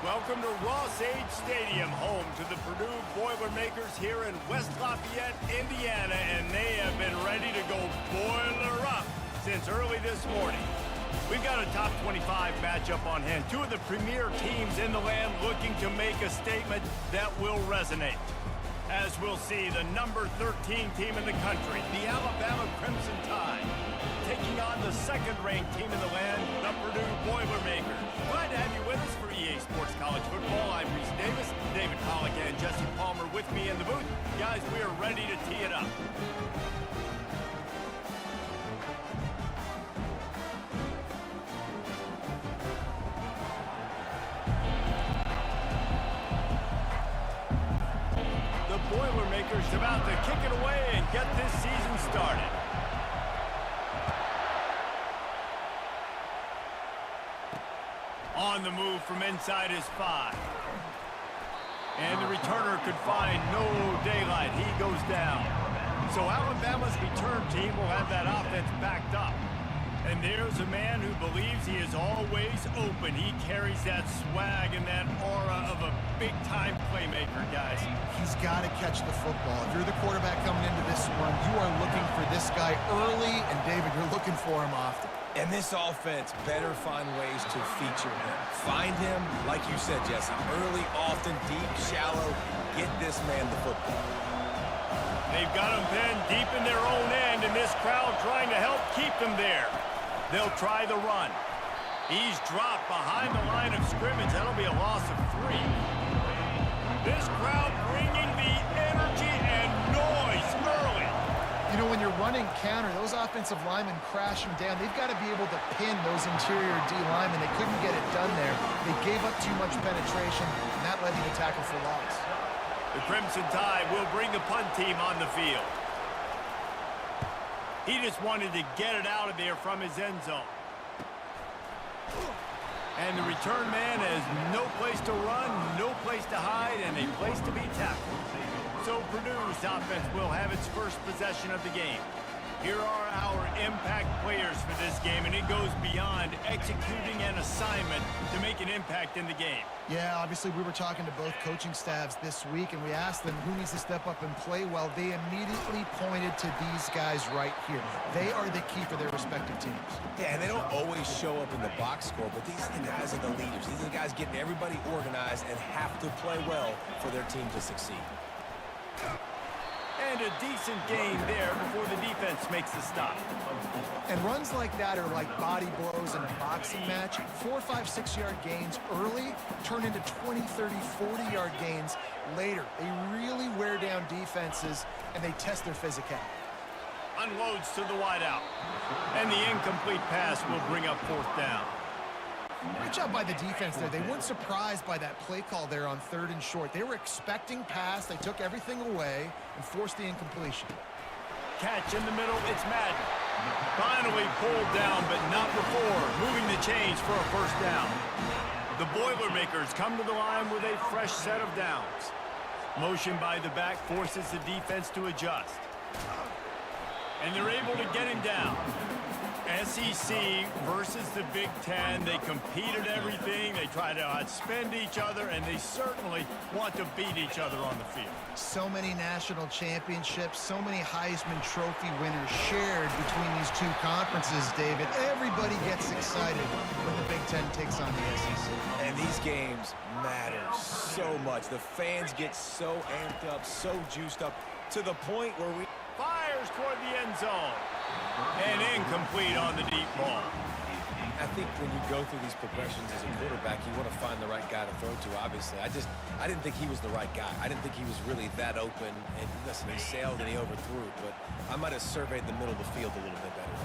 Welcome to Ross-Age Stadium, home to the Purdue Boilermakers here in West Lafayette, Indiana, and they have been ready to go boiler up since early this morning. We've got a top 25 matchup on hand. Two of the premier teams in the land looking to make a statement that will resonate. As we'll see, the number 13 team in the country, the Alabama Crimson Tide, taking on the second-ranked team in the land, the Purdue Boilermakers. Glad to have you with us for EA Sports College Football. I'm Reese Davis, David Pollack, and Jesse Palmer with me in the booth. Guys, we are ready to tee it up. The Boilermakers about to kick it away and get this season started. On the move from inside his 5. And the returner could find no daylight. He goes down. So Alabama's return team will have that offense backed up. And there's a man who believes he is always open. He carries that swag and that aura of a big-time playmaker, guys. He's got to catch the football. If you're the quarterback coming into this one, you are looking for this guy early, and David, you're looking for him often. And this offense better find ways to feature him. Find him, like you said, Jesse, early, often, deep, shallow. Get this man the football. They've got him pinned deep in their own end, and this crowd trying to help keep them there. They'll try the run. He's dropped behind the line of scrimmage. That'll be a loss of 3. This crowd bringing the energy and noise early. You know, when you're running counter, those offensive linemen crashing down, they've got to be able to pin those interior D linemen. They couldn't get it done there. They gave up too much penetration, and that led to the tackle for loss. The Crimson Tide will bring the punt team on the field. He just wanted to get it out of there from his end zone. And the return man has no place to run, no place to hide, and a place to be tackled. So Purdue's offense will have its first possession of the game. Here are our impact players for this game, and it goes beyond executing an assignment to make an impact in the game. Yeah, obviously we were talking to both coaching staffs this week, and we asked them who needs to step up and play well. They immediately pointed to these guys right here. They are the key for their respective teams. Yeah, and they don't always show up in the box score, but these are the guys are the leaders. These are the guys getting everybody organized and have to play well for their team to succeed. And a decent gain there before the defense makes the stop. And runs like that are like body blows in a boxing match. 4, 5, 6-yard gains early turn into 20, 30, 40-yard gains later. They really wear down defenses, and they test their physicality. Unloads to the wideout. And the incomplete pass will bring up 4th down. Great job by the defense there. They weren't surprised by that play call there on 3rd and short. They were expecting pass. They took everything away and forced the incompletion. Catch in the middle. It's Madden. Finally pulled down, but not before. Moving the chains for a 1st down. The Boilermakers come to the line with a fresh set of downs. Motion by the back forces the defense to adjust. And they're able to get him down. SEC versus the Big Ten. They compete at everything. They try to outspend each other, and they certainly want to beat each other on the field. So many national championships, so many Heisman Trophy winners shared between these two conferences, David. Everybody gets excited when the Big Ten takes on the SEC. And these games matter so much. The fans get so amped up, so juiced up, to the point where we... Fires toward the end zone. And incomplete on the deep ball. I think when you go through these progressions as a quarterback, you want to find the right guy to throw to, obviously. I didn't think he was the right guy. I didn't think he was really that open. And listen, he sailed and he overthrew it, but I might have surveyed the middle of the field a little bit better.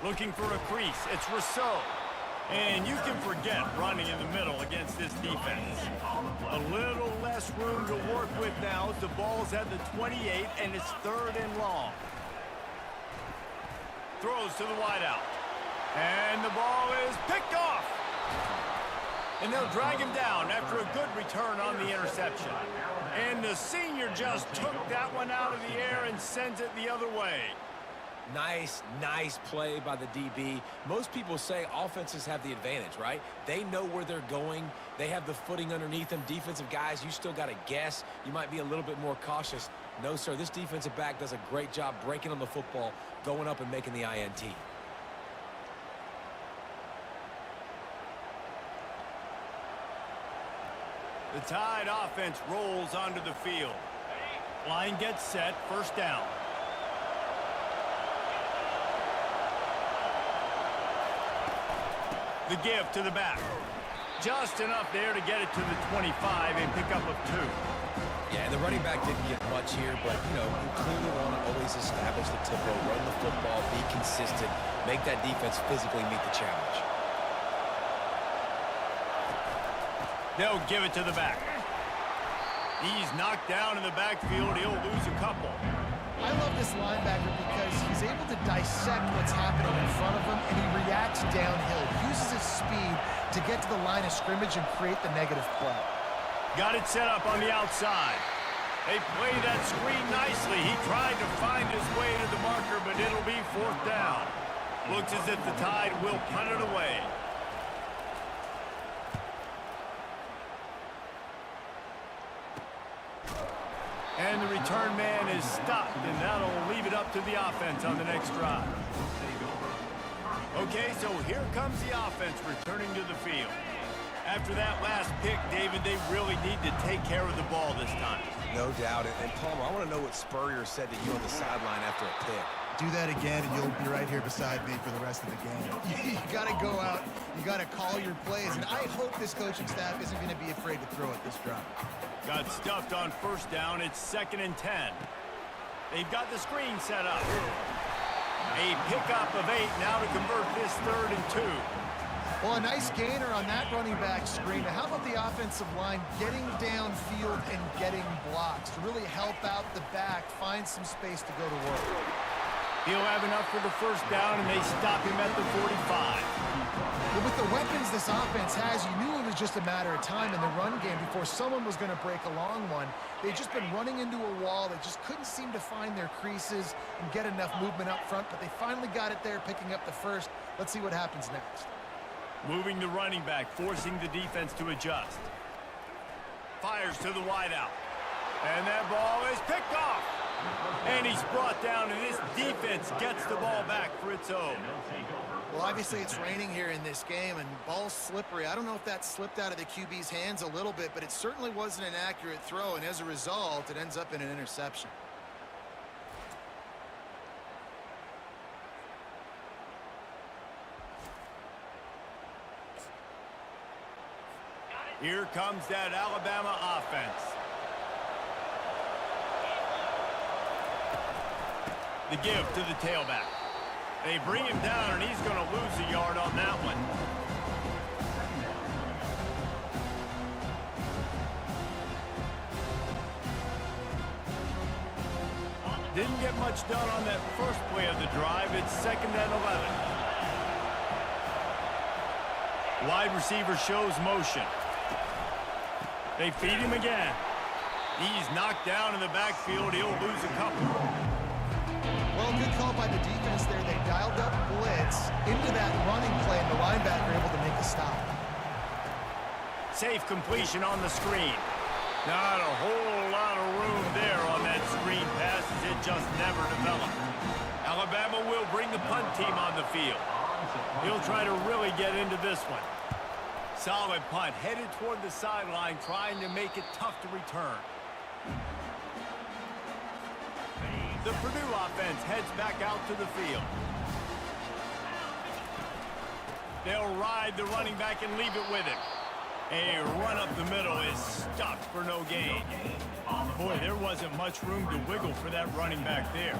Looking for a crease. It's Rousseau. And you can forget running in the middle against this defense. A little less room to work with now as the ball's at the 28 and it's 3rd and long. Throws to the wideout. And the ball is picked off. And they'll drag him down after a good return on the interception. And the senior just took that one out of the air and sends it the other way. Nice play by the DB. Most people say offenses have the advantage, right? They know where they're going. They have the footing underneath them. Defensive guys, you still got to guess. You might be a little bit more cautious. No, sir, this defensive back does a great job breaking on the football, going up and making the INT. The Tide offense rolls onto the field. Line gets set, first down. The give to the back. Just enough there to get it to the 25 and pick up of 2. Yeah, the running back didn't get much here, but, you know, you clearly want to always establish the tempo, run the football, be consistent, make that defense physically meet the challenge. They'll give it to the back. He's knocked down in the backfield. He'll lose a couple. I love this linebacker because he's able to dissect what's happening in front of him, and he reacts downhill. He uses his speed to get to the line of scrimmage and create the negative play. Got it set up on the outside. They play that screen nicely. He tried to find his way to the marker, but it'll be 4th down. Looks as if the Tide will punt it away. And the return man is stopped, and that'll leave it up to the offense on the next drive. Okay, so here comes the offense returning to the field. After that last pick, David, they really need to take care of the ball this time. No doubt. And Palmer, I want to know what Spurrier said to you on the sideline after a pick. Do that again, and you'll be right here beside me for the rest of the game. You got to go out. You got to call your plays. And I hope this coaching staff isn't going to be afraid to throw at this drive. Got stuffed on first down. It's 2nd and 10. They've got the screen set up. A pickup of 8 now to convert this 3rd and 2. Well, a nice gainer on that running back screen. Now, how about the offensive line getting downfield and getting blocks to really help out the back, find some space to go to work? He'll have enough for the first down, and they stop him at the 45. But with the weapons this offense has, you knew it was just a matter of time in the run game before someone was going to break a long one. They'd just been running into a wall. They just couldn't seem to find their creases and get enough movement up front, but they finally got it there, picking up the first. Let's see what happens next. Moving the running back, forcing the defense to adjust. Fires to the wideout. And that ball is picked off. And he's brought down, and this defense gets the ball back for its own. Well, obviously it's raining here in this game, and ball's slippery. I don't know if that slipped out of the QB's hands a little bit, but it certainly wasn't an accurate throw, and as a result, it ends up in an interception. Here comes that Alabama offense. The give to the tailback. They bring him down, and he's going to lose a yard on that one. Didn't get much done on that first play of the drive. It's 2nd and 11. Wide receiver shows motion. They feed him again. He's knocked down in the backfield. He'll lose a couple. Well, good call by the defense there. They dialed up blitz into that running play, and the linebacker able to make a stop. Safe completion on the screen. Not a whole lot of room there on that screen pass, as it just never developed. Alabama will bring the punt team on the field. He'll try to really get into this one. Solid punt, headed toward the sideline, trying to make it tough to return. The Purdue offense heads back out to the field. They'll ride the running back and leave it with him. A run up the middle is stuck for no gain. Boy, there wasn't much room to wiggle for that running back there.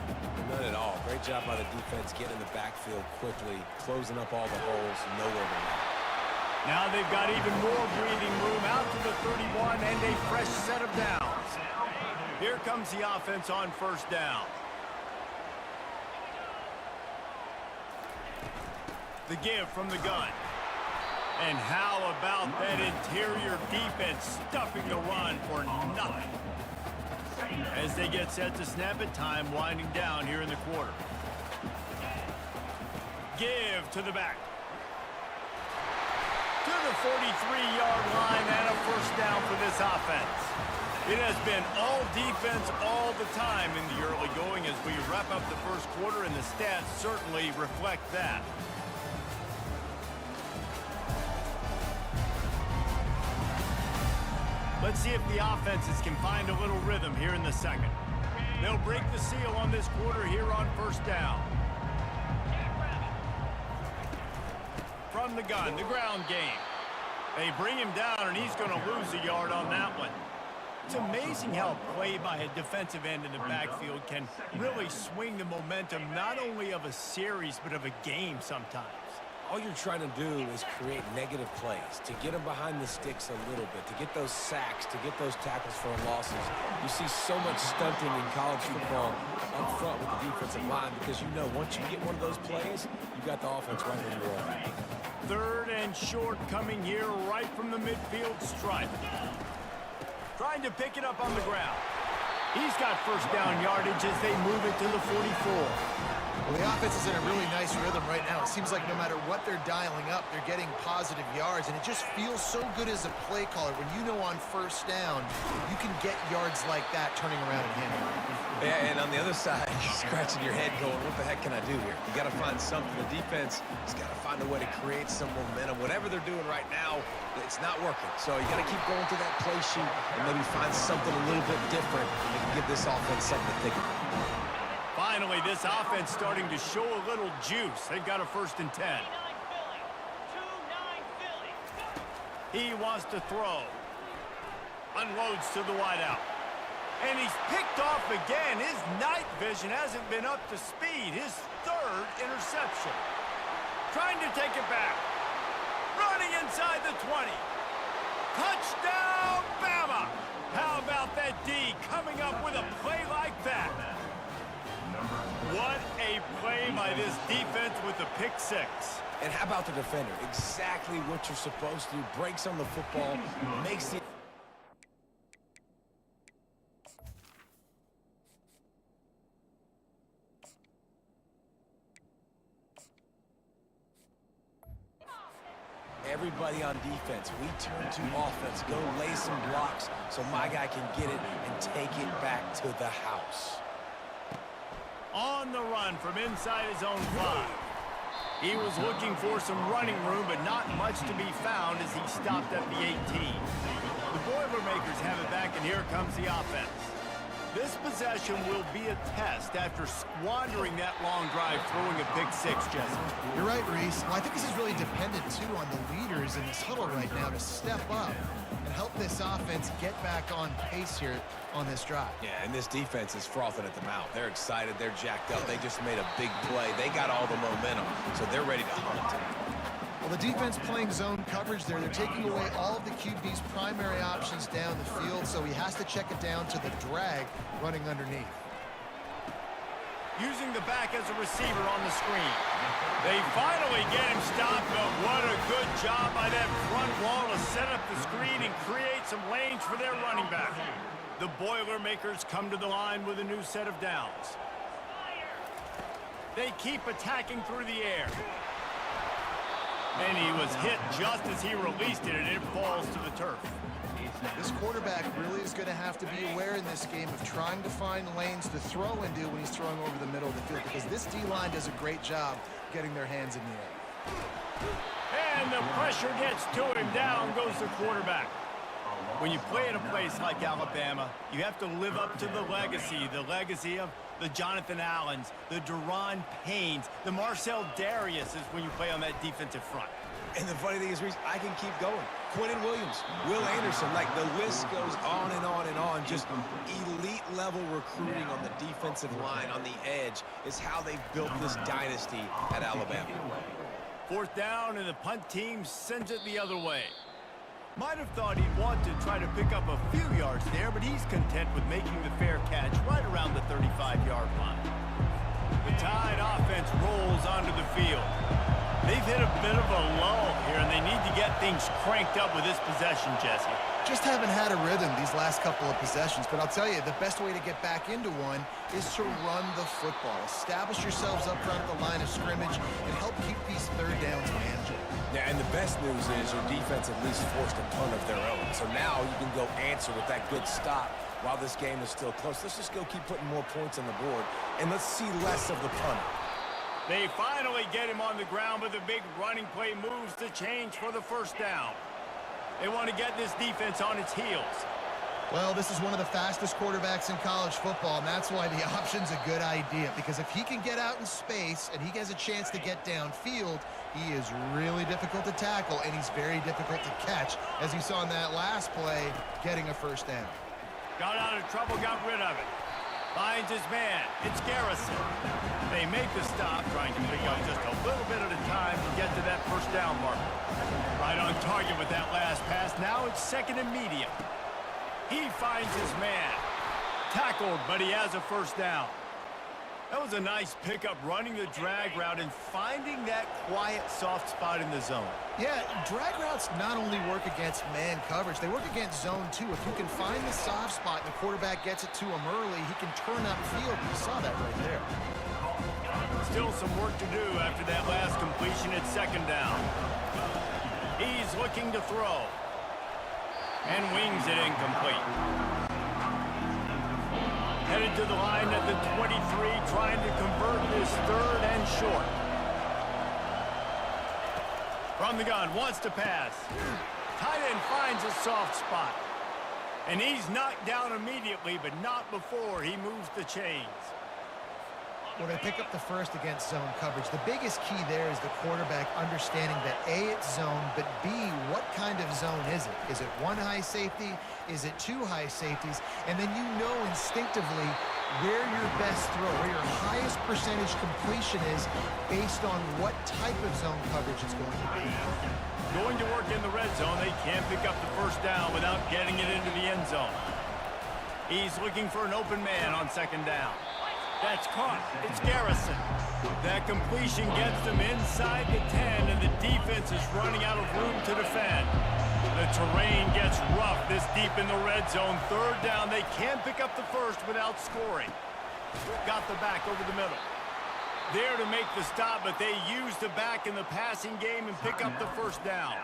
None at all. Great job by the defense getting in the backfield quickly, closing up all the holes, nowhere to run. Now they've got even more breathing room out to the 31 and a fresh set of downs. Here comes the offense on first down. The give from the gun. And how about that interior defense stuffing the run for nothing? As they get set to snap it, time winding down here in the quarter. give to the back. To the 43-yard line and a first down for this offense. It has been all defense all the time in the early going as we wrap up the first quarter, and the stats certainly reflect that. Let's see if the offenses can find a little rhythm here in the second. They'll break the seal on this quarter here on first down. From the gun, the ground game. They bring him down, and he's going to lose a yard on that one. It's amazing how a play by a defensive end in the backfield can really swing the momentum not only of a series but of a game sometimes. All you're trying to do is create negative plays, to get them behind the sticks a little bit, to get those sacks, to get those tackles for losses. You see so much stunting in college football up front with the defensive line because you know once you get one of those plays, you got the offense right where you are. Third and short coming here right from the midfield stripe. Trying to pick it up on the ground. He's got first down yardage as they move it to the 44. Well, the offense is in a really nice rhythm right now. It seems like no matter what they're dialing up, they're getting positive yards, and it just feels so good as a play caller when you know on first down you can get yards like that turning around and handling it. Yeah, and on the other side, you're scratching your head going, what the heck can I do here? You got to find something. The defense has got to find a way to create some momentum. Whatever they're doing right now, it's not working. So you got to keep going through that play sheet and maybe find something a little bit different that can give this offense something to think about. Finally, this offense starting to show a little juice. They've got a 1st and 10. He wants to throw. Unloads to the wideout. And he's picked off again. His night vision hasn't been up to speed. His 3rd interception. Trying to take it back. Running inside the 20. Touchdown, Bama! How about that D coming up with a play like that? What a play by this defense with the pick 6. And how about the defender? Exactly what you're supposed to do. Breaks on the football, makes it. Everybody on defense, we turn to offense. Go lay some blocks so my guy can get it and take it back to the house. On the run from inside his own 5. He was looking for some running room, but not much to be found as he stopped at the 18. The Boilermakers have it back, and here comes the offense. This possession will be a test after squandering that long drive, throwing a pick 6, Jesse. You're right, Reese. Well, I think this is really dependent, too, on the leaders in this huddle right now to step up and help this offense get back on pace here on this drive. Yeah, and this defense is frothing at the mouth. They're excited. They're jacked up. They just made a big play. They got all the momentum, so they're ready to hunt. Well, the defense playing zone coverage there. They're taking away all of the QB's primary options down the field, so he has to check it down to the drag running underneath. Using the back as a receiver on the screen. They finally get him stopped, but what a good job by that front wall to set up the screen and create some lanes for their running back. The Boilermakers come to the line with a new set of downs. They keep attacking through the air. And he was hit just as he released it, and it falls to the turf. This quarterback really is going to have to be aware in this game of trying to find lanes to throw into when he's throwing over the middle of the field, because this D-line does a great job getting their hands in the air. And the pressure gets to him. Down goes the quarterback. When you play in a place like Alabama, you have to live up to the legacy of the Jonathan Allens, the Deron Paynes, the Marcel Darius is when you play on that defensive front. And the funny thing is, Reese, I can keep going. Quentin Williams, Will Anderson, like the list goes on and on and on. Just elite level recruiting on the defensive line, on the edge, is how they've built this dynasty at Alabama. 4th down, and the punt team sends it the other way. Might have thought he'd want to try to pick up a few yards there, but he's content with making the fair catch right around the 35-yard line. The Tide offense rolls onto the field. They've hit a bit of a lull here, and they need to get things cranked up with this possession, Jesse. Just haven't had a rhythm these last couple of possessions, but I'll tell you, the best way to get back into one is to run the football. Establish yourselves up front at the line of scrimmage and help keep these third downs manageable. Yeah, and the best news is your defense at least forced a punt of their own. So now you can go answer with that good stop while this game is still close. Let's just go keep putting more points on the board, and let's see less of the punt. They finally get him on the ground, but the big running play moves the change for the first down. They want to get this defense on its heels. Well, this is one of the fastest quarterbacks in college football, and that's why the option's a good idea, because if he can get out in space and he has a chance to get downfield, he is really difficult to tackle, and he's very difficult to catch, as you saw in that last play, getting a first down. Got out of trouble, got rid of it. Finds his man. It's Garrison. They make the stop, trying to pick up just a little bit at a time to get to that first down marker. Right on target with that last pass. Now it's second and medium. He finds his man. Tackled, but he has a first down. That was a nice pickup, running the drag route and finding that quiet, soft spot in the zone. Yeah, drag routes not only work against man coverage, they work against zone too. If you can find the soft spot and the quarterback gets it to him early, he can turn upfield. You saw that right there. Still some work to do after that last completion at second down. He's looking to throw. And wings it incomplete. Headed to the line at the 23, trying to convert this third and short. From the gun, wants to pass. Tight end finds a soft spot. And he's knocked down immediately, but not before he moves the chains. Well, they pick up the first against zone coverage. The biggest key there is the quarterback understanding that A, it's zone, but B, what kind of zone is it? Is it one high safety? Is it two high safeties? And then you know instinctively where your best throw, where your highest percentage completion is based on what type of zone coverage it's going to be. Going to work in the red zone, they can't pick up the first down without getting it into the end zone. He's looking for an open man on second down. That's caught. It's Garrison. That completion gets them inside the 10, and the defense is running out of room to defend. The terrain gets rough this deep in the red zone. Third down. They can't pick up the first without scoring. Got the back over the middle. There to make the stop, but they use the back in the passing game and pick up the first down.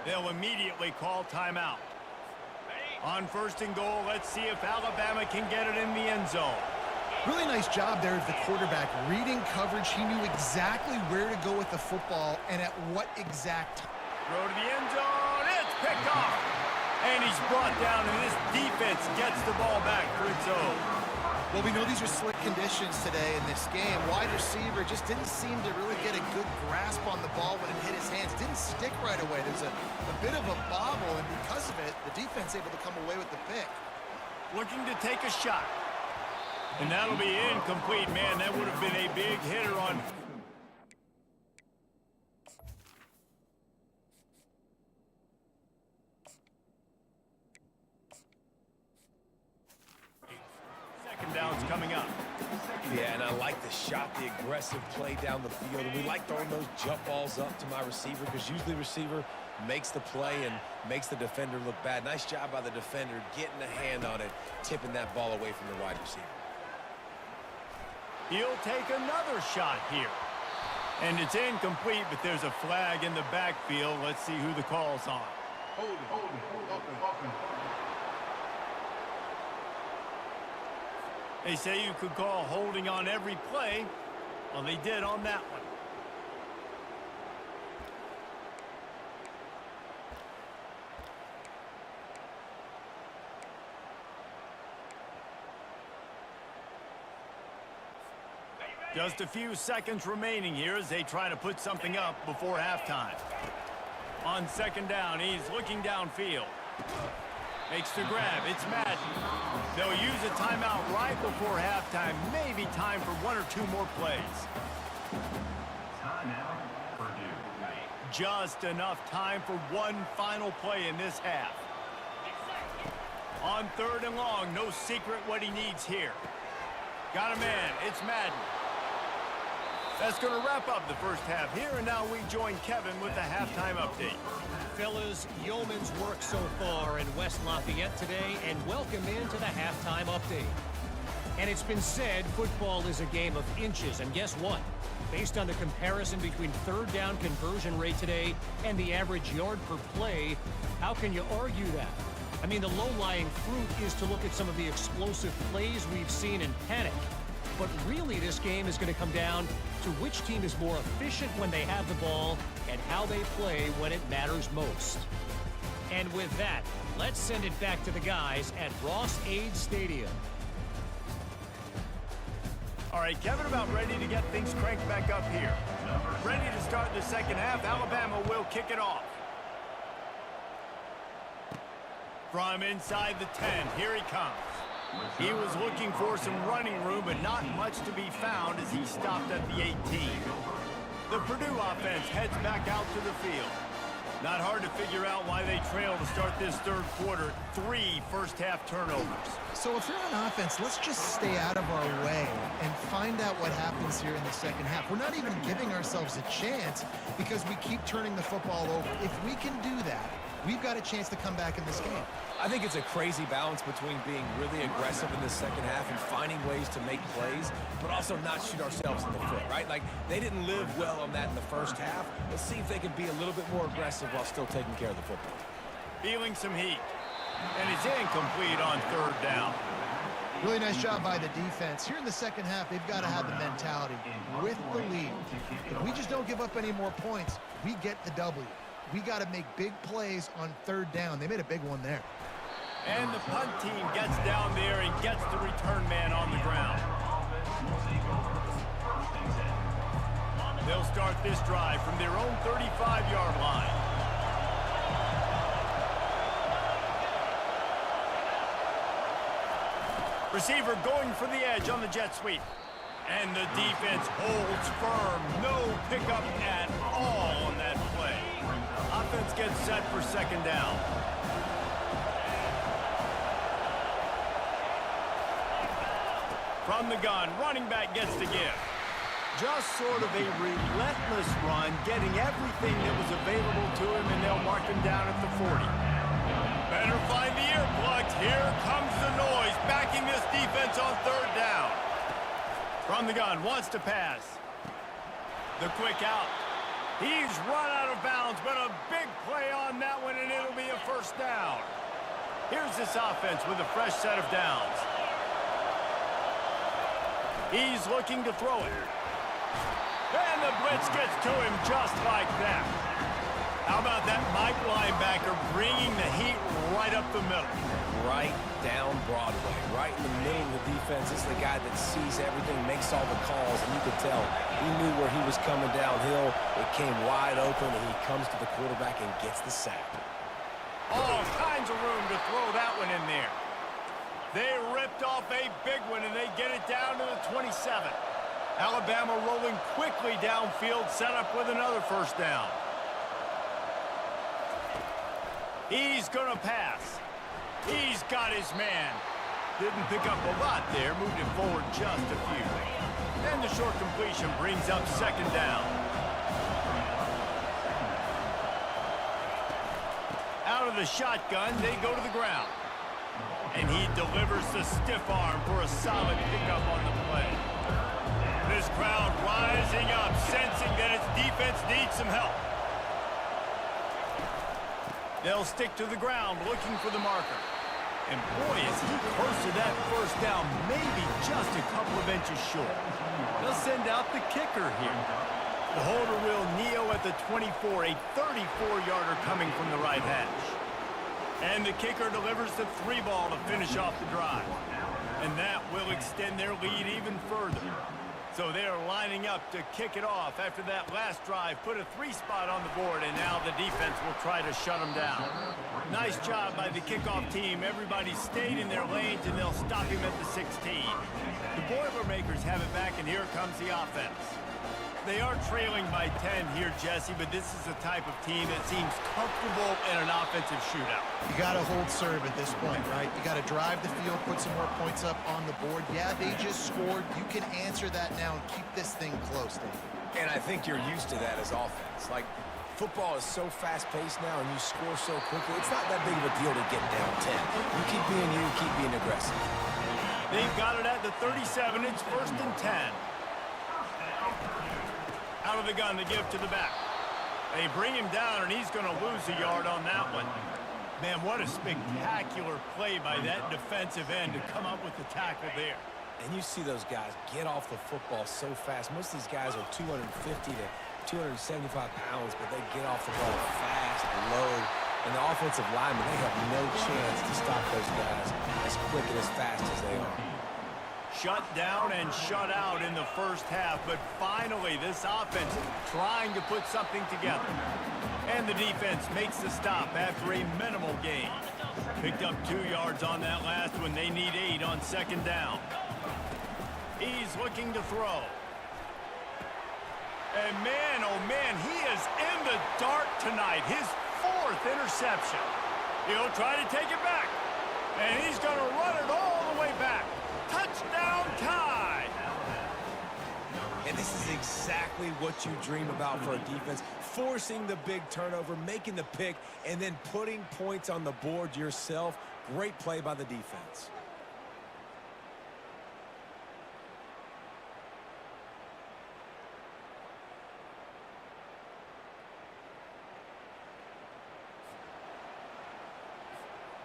They'll immediately call timeout. On first and goal, let's see if Alabama can get it in the end zone. Really nice job there of the quarterback. Reading coverage, he knew exactly where to go with the football and at what exact time. Throw to the end zone. It's picked off. And he's brought down, and this defense gets the ball back for its own. Well, we know these are slick conditions today in this game. Wide receiver just didn't seem to really get a good grasp on the ball when it hit his hands. Didn't stick right away. There's a bit of a bobble, and because of it, the defense able to come away with the pick. Looking to take a shot. And that'll be incomplete, man. That would have been a big hitter on. Second down's coming up. Yeah, and I like the shot, the aggressive play down the field. And we like throwing those jump balls up to my receiver because usually the receiver makes the play and makes the defender look bad. Nice job by the defender getting a hand on it, tipping that ball away from the wide receiver. He'll take another shot here. And it's incomplete, but there's a flag in the backfield. Let's see who the call's on. They say you could call holding on every play. Well, they did on that one. Just a few seconds remaining here as they try to put something up before halftime. On second down, he's looking downfield. Makes the grab. It's Madden. They'll use a timeout right before halftime. Maybe time for one or two more plays. Timeout, Purdue. Just enough time for one final play in this half. On third and long, no secret what he needs here. Got a man. It's Madden. That's going to wrap up the first half here, and now we join Kevin with the halftime update. Fellas, yeoman's work so far in West Lafayette today, and welcome into the halftime update. And it's been said football is a game of inches, and guess what? Based on the comparison between third down conversion rate today and the average yard per play, how can you argue that? I mean, the low-lying fruit is to look at some of the explosive plays we've seen in panic. But really, this game is going to come down to which team is more efficient when they have the ball and how they play when it matters most. And with that, let's send it back to the guys at Ross-Ade Stadium. All right, Kevin, about ready to get things cranked back up here. Ready to start the second half. Alabama will kick it off. From inside the 10, here he comes. He was looking for some running room, but not much to be found as he stopped at the 18. The Purdue offense heads back out to the field. Not hard to figure out why they trail to start this third quarter. 3 first-half turnovers. So if you're on offense, let's just stay out of our way and find out what happens here in the second half. We're not even giving ourselves a chance because we keep turning the football over. If we can do that, we've got a chance to come back in this game. I think it's a crazy balance between being really aggressive in the second half and finding ways to make plays, but also not shoot ourselves in the foot, right? Like, they didn't live well on that in the first half. Let's see if they can be a little bit more aggressive while still taking care of the football. Feeling some heat. And it's incomplete on third down. Really nice job by the defense. Here in the second half, they've got to have the mentality with the lead. If we just don't give up any more points, we get the W. We got to make big plays on third down. They made a big one there. And the punt team gets down there and gets the return man on the ground. They'll start this drive from their own 35-yard line. Receiver going for the edge on the jet sweep. And the defense holds firm. No pickup at all on that play. Offense gets set for second down. From the gun, running back gets the give. Just sort of a relentless run, getting everything that was available to him, and they'll mark him down at the 40. Better find the earplugs. Here comes the noise, backing this defense on third down. From the gun, wants to pass. The quick out. He's run out of bounds, but a big play on that one, and it'll be a first down. Here's this offense with a fresh set of downs. He's looking to throw it. And the blitz gets to him just like that. How about that Mike linebacker bringing the heat right up the middle? Right down Broadway, right in the middle of the defense. This is the guy that sees everything, makes all the calls, and you could tell he knew where he was coming downhill. It came wide open, and he comes to the quarterback and gets the sack. All kinds of room to throw that one in there. They ripped off a big one, and they get it down to the 27. Alabama rolling quickly downfield, set up with another first down. He's going to pass. He's got his man. Didn't pick up a lot there, moved it forward just a few. And the short completion brings up second down. Out of the shotgun, they go to the ground. And he delivers the stiff arm for a solid pickup on the play. This crowd rising up, sensing that its defense needs some help. They'll stick to the ground, looking for the marker. And boy, is he close to that first down, maybe just a couple of inches short. They'll send out the kicker here. The holder will kneel at the 24, a 34-yarder coming from the right hash. And the kicker delivers the 3-ball to finish off the drive. And that will extend their lead even further. So they're lining up to kick it off after that last drive. Put a 3-spot on the board, and now the defense will try to shut them down. Nice job by the kickoff team. Everybody stayed in their lanes, and they'll stop him at the 16. The Boilermakers have it back, and here comes the offense. They are trailing by 10 here, Jesse, but this is the type of team that seems comfortable in an offensive shootout. You got to hold serve at this point, right? You got to drive the field, put some more points up on the board. Yeah, they just scored. You can answer that now and keep this thing close, Dave. And I think you're used to that as offense. Like, football is so fast-paced now, and you score so quickly. It's not that big of a deal to get down 10. You keep being you, keep being aggressive. They've got it at the 37. It's 1st and 10. Out of the gun to give to the back. They bring him down, and he's going to lose a yard on that one. Man, what a spectacular play by that defensive end to come up with the tackle there. And you see those guys get off the football so fast. Most of these guys are 250 to 275 pounds, but they get off the ball fast, low. And the offensive linemen, they have no chance to stop those guys as quick and as fast as they are. Shut down and shut out in the first half, but finally this offense trying to put something together. And the defense makes the stop after a minimal gain. Picked up 2 yards on that last one. They need 8 on 2nd down. He's looking to throw. And man, oh man, he is in the dark tonight. His 4th interception. He'll try to take it back. And he's going to run it all the way back. Touchdown tie! And this is exactly what you dream about for a defense. Forcing the big turnover, making the pick, and then putting points on the board yourself. Great play by the defense.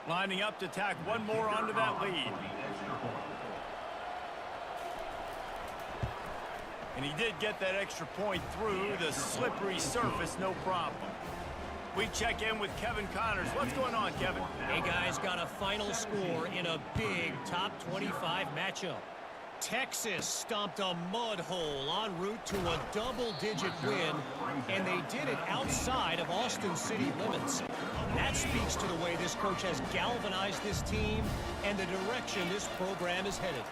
Lining up to tack one more onto that lead. And he did get that extra point through the slippery surface, no problem. We check in with Kevin Connors. What's going on, Kevin? Hey, guys, got a final score in a big top 25 matchup. Texas stomped a mud hole en route to a double-digit win, and they did it outside of Austin city limits. That speaks to the way this coach has galvanized this team and the direction this program is headed.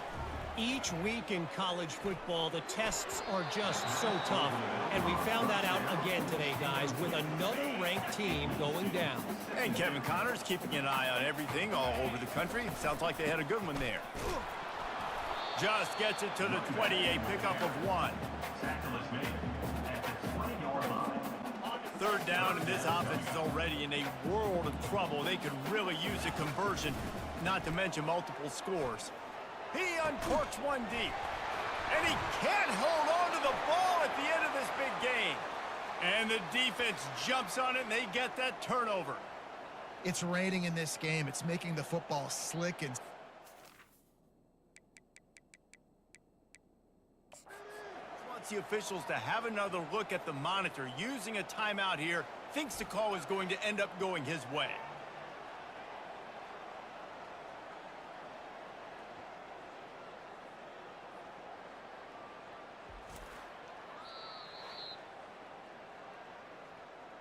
Each week in college football, the tests are just so tough, and we found that out again today, guys, with another ranked team going down. And Kevin Connors keeping an eye on everything all over the country. Sounds like they had a good one there. Just gets it to the 28, pickup of 1. 3rd down, and this offense is already in a world of trouble. They could really use a conversion, not to mention multiple scores. He uncorks one deep, and he can't hold on to the ball at the end of this big game. And the defense jumps on it, and they get that turnover. It's raining in this game. It's making the football slick and... Wants the officials to have another look at the monitor. Using a timeout here, thinks the call is going to end up going his way.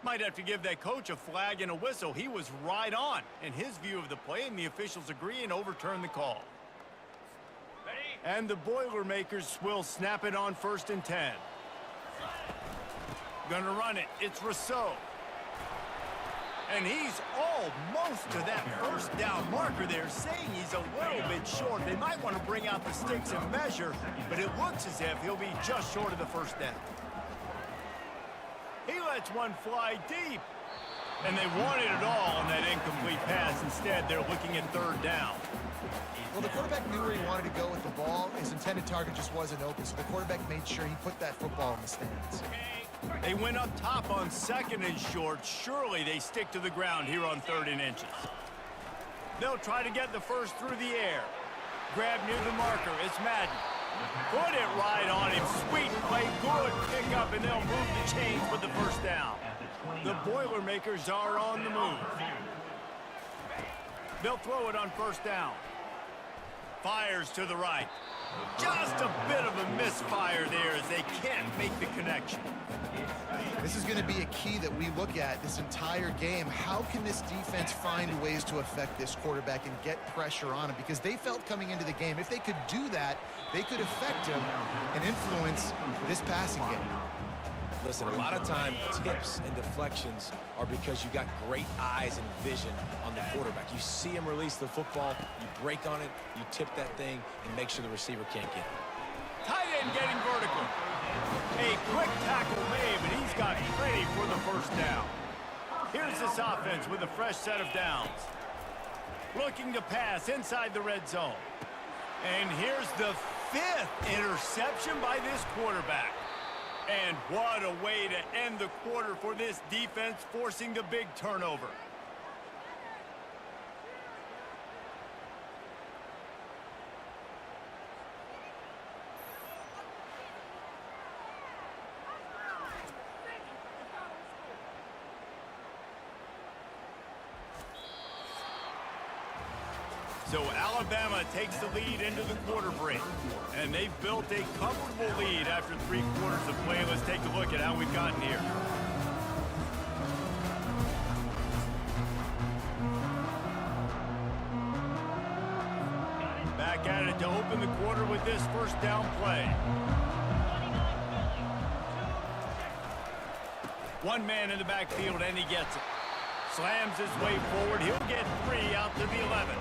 Might have to give that coach a flag and a whistle. He was right on in his view of the play, and the officials agree and overturn the call. And the Boilermakers will snap it on 1st and 10. Gonna run it. It's Rousseau. And he's almost to that 1st down marker there, saying he's a little bit short. They might want to bring out the sticks and measure, but it looks as if he'll be just short of the 1st down. He lets one fly deep. And they wanted it all on that incomplete pass. Instead, they're looking at 3rd down. Well, the quarterback knew where he wanted to go with the ball. His intended target just wasn't open, so the quarterback made sure he put that football in the stands. They went up top on 2nd and short. Surely they stick to the ground here on 3rd and inches. They'll try to get the 1st through the air. Grab near the marker. It's Madden. Put it right on him. Sweet play. Good pick up, and they'll move the chains with the 1st down. The Boilermakers are on the move. They'll throw it on 1st down. Fires to the right. Just a bit of a misfire there as they can't make the connection. This is going to be a key that we look at this entire game. How can this defense find ways to affect this quarterback and get pressure on him? Because they felt coming into the game, if they could do that, they could affect him and influence this passing game. Listen, a lot of time, tips and deflections are because you got great eyes and vision on the quarterback. You see him release the football, you break on it, you tip that thing, and make sure the receiver can't get it. Tight end getting vertical. A quick tackle made, but he's got ready for the first down. Here's this offense with a fresh set of downs. Looking to pass inside the red zone. And here's the 5th interception by this quarterback. And what a way to end the quarter for this defense, forcing the big turnover. So Alabama takes the lead into the quarter break. And they've built a comfortable lead after 3 quarters of play. Let's take a look at how we've gotten here. Back at it to open the quarter with this first down play. One man in the backfield, and he gets it. Slams his way forward. He'll get 3 out to the 11.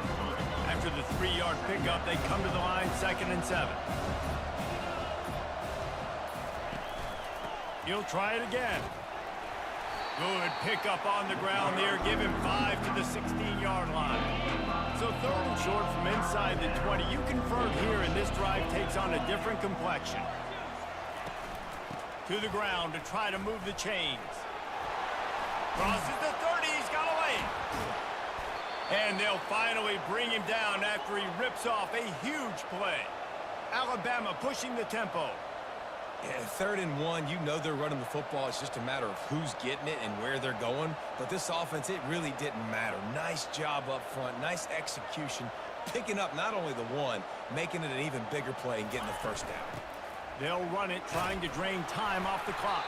After the 3-yard pickup, they come to the line, 2nd and 7. He'll try it again. Good pickup on the ground there. Give him 5 to the 16-yard line. So 3rd and short from inside the 20. You convert here, and this drive takes on a different complexion. To the ground to try to move the chains. Crosses the 30. He's got away. And they'll finally bring him down after he rips off a huge play. Alabama pushing the tempo. Yeah, 3rd and 1, you know they're running the football. It's just a matter of who's getting it and where they're going. But this offense, it really didn't matter. Nice job up front, nice execution, picking up not only the 1, making it an even bigger play and getting the first down. They'll run it, trying to drain time off the clock.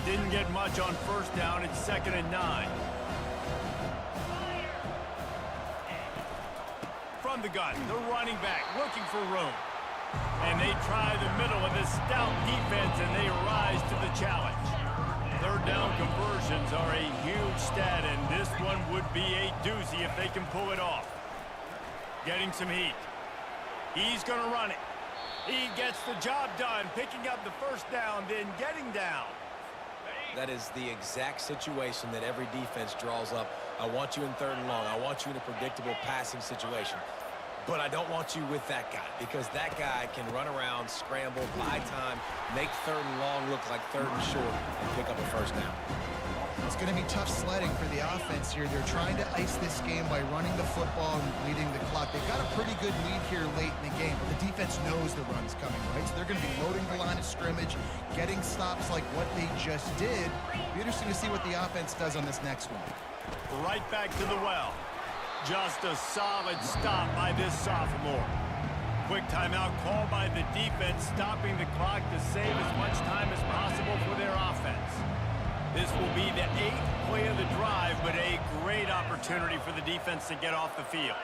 Didn't get much on first down. It's 2nd and 9. From the gun, the running back looking for room. And they try the middle of this stout defense, and they rise to the challenge. 3rd down conversions are a huge stat, and this one would be a doozy if they can pull it off. Getting some heat. He's going to run it. He gets the job done, picking up the first down, then getting down. That is the exact situation that every defense draws up. I want you in 3rd and long. I want you in a predictable passing situation. But I don't want you with that guy, because that guy can run around, scramble, buy time, make 3rd and long look like 3rd and short, and pick up a first down. It's going to be tough sledding for the offense here. They're trying to ice this game by running the football and bleeding the clock. They've got a pretty good lead here late in the game, but the defense knows the run's coming, right? So they're going to be loading the line of scrimmage, getting stops like what they just did. Be interesting to see what the offense does on this next one. Right back to the well. Just a solid stop by this sophomore. Quick timeout called by the defense, stopping the clock to save as much time as possible for their offense. This will be the 8th play of the drive, but a great opportunity for the defense to get off the field.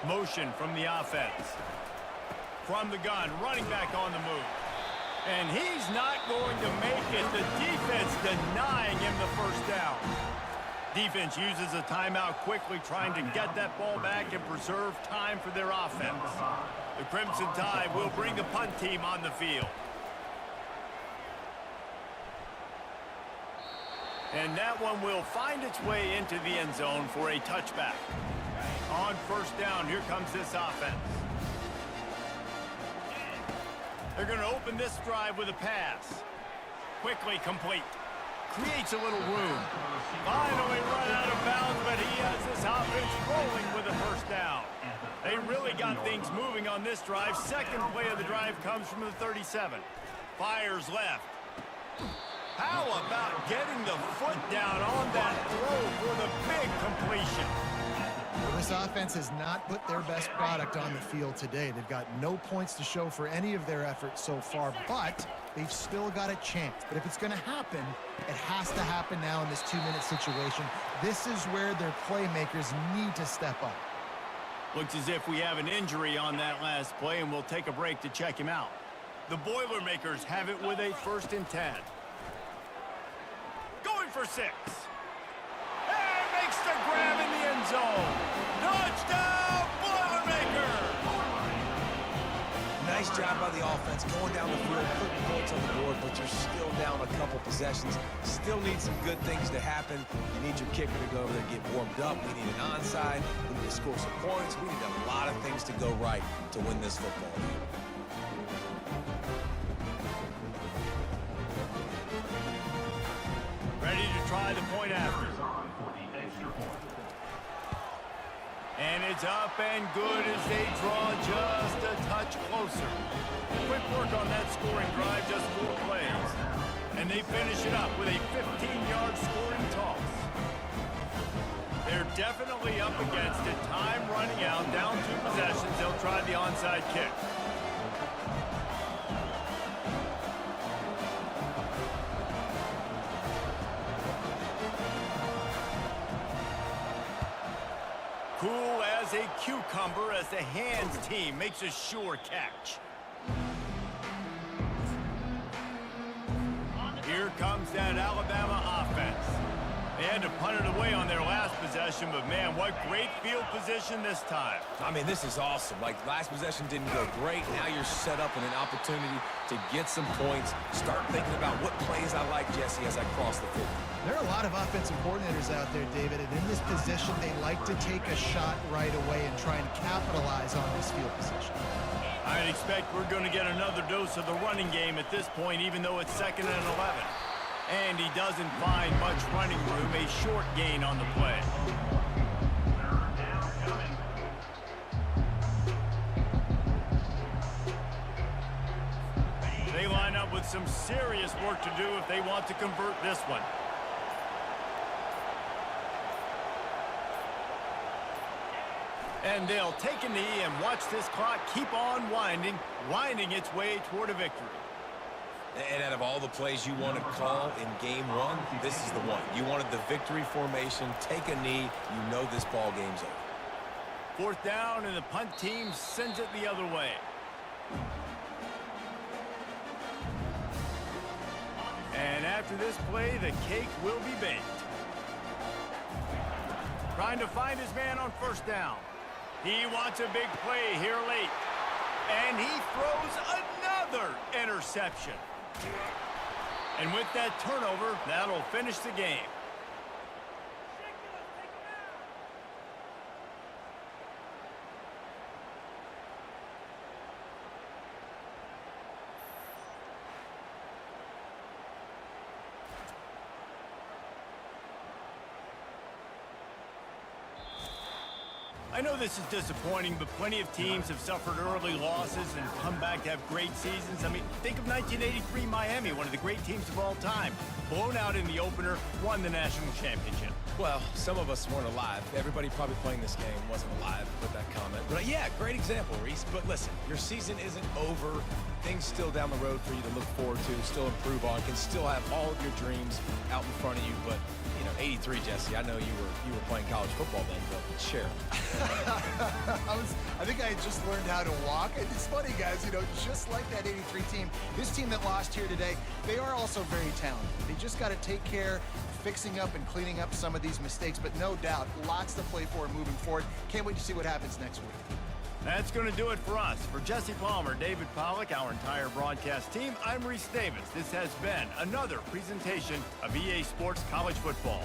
Motion from the offense. From the gun, running back on the move. And he's not going to make it. The defense denying him the first down. Defense uses a timeout quickly, trying to get that ball back and preserve time for their offense. The Crimson Tide will bring the punt team on the field. And that one will find its way into the end zone for a touchback. On first down, here comes this offense. They're going to open this drive with a pass. Quickly complete. Creates a little room. Finally run out of bounds, but he has this offense rolling with a first down. They really got things moving on this drive. Second play of the drive comes from the 37. Fires left. How about getting the foot down on that throw for the big completion? This offense has not put their best product on the field today. They've got no points to show for any of their efforts so far, but they've still got a chance. But if it's going to happen, it has to happen now in this 2-minute situation. This is where their playmakers need to step up. Looks as if we have an injury on that last play, and we'll take a break to check him out. The Boilermakers have it with a 1st and 10. Going for 6. And makes the grab in the end zone. Touchdown, Boilermakers! Nice job by the offense going down the field, putting points on the board, but you're still down a couple possessions. Still need some good things to happen. You need your kicker to go over there and get warmed up. We need an onside. We need to score some points. We need a lot of things to go right to win this football game. Ready to try the point after. And it's up and good as they draw just a touch closer. Quick work on that scoring drive, just 4 plays. And they finish it up with a 15-yard scoring toss. They're definitely up against it. Time running out, down 2 possessions. They'll try the onside kick. Cool as a cucumber as the hands team makes a sure catch. Here comes that Alabama offense. They had to punt it away on their last possession, but man, what great field position this time. I mean, this is awesome. Like, last possession didn't go great. Now you're set up in an opportunity to get some points. Start thinking about what plays I like, Jesse, as I cross the field. There are a lot of offensive coordinators out there, David, and in this position, they like to take a shot right away and try and capitalize on this field position. I'd expect we're going to get another dose of the running game at this point, even though it's 2nd and 11. And he doesn't find much running room, a short gain on the play. They line up with some serious work to do if they want to convert this one. And they'll take a knee and watch this clock keep on winding its way toward a victory. And out of all the plays you want to call in game 1, this is the one. You wanted the victory formation, take a knee, you know this ball game's over. 4th down, and the punt team sends it the other way. And after this play, the cake will be baked. Trying to find his man on 1st down. He wants a big play here late. And he throws another interception. And with that turnover, that'll finish the game. I know this is disappointing, but plenty of teams have suffered early losses and come back to have great seasons. I mean, think of 1983 Miami, one of the great teams of all time. Blown out in the opener, won the national championship. Well, some of us weren't alive. Everybody probably playing this game wasn't alive with that comment. But yeah, great example, Reese. But listen, your season isn't over. Things still down the road for you to look forward to, still improve on, can still have all of your dreams out in front of you. But, you know, 83, Jesse, I know you were playing college football then, but share. I think I had just learned how to walk. And it's funny, guys, you know, just like that 83 team, this team that lost here today, they are also very talented. They just got to take care fixing up and cleaning up some of these mistakes, but no doubt, lots to play for moving forward. Can't wait to see what happens next week. That's going to do it for us. For Jesse Palmer, David Pollack, our entire broadcast team, I'm Reese Davis. This has been another presentation of EA Sports College Football.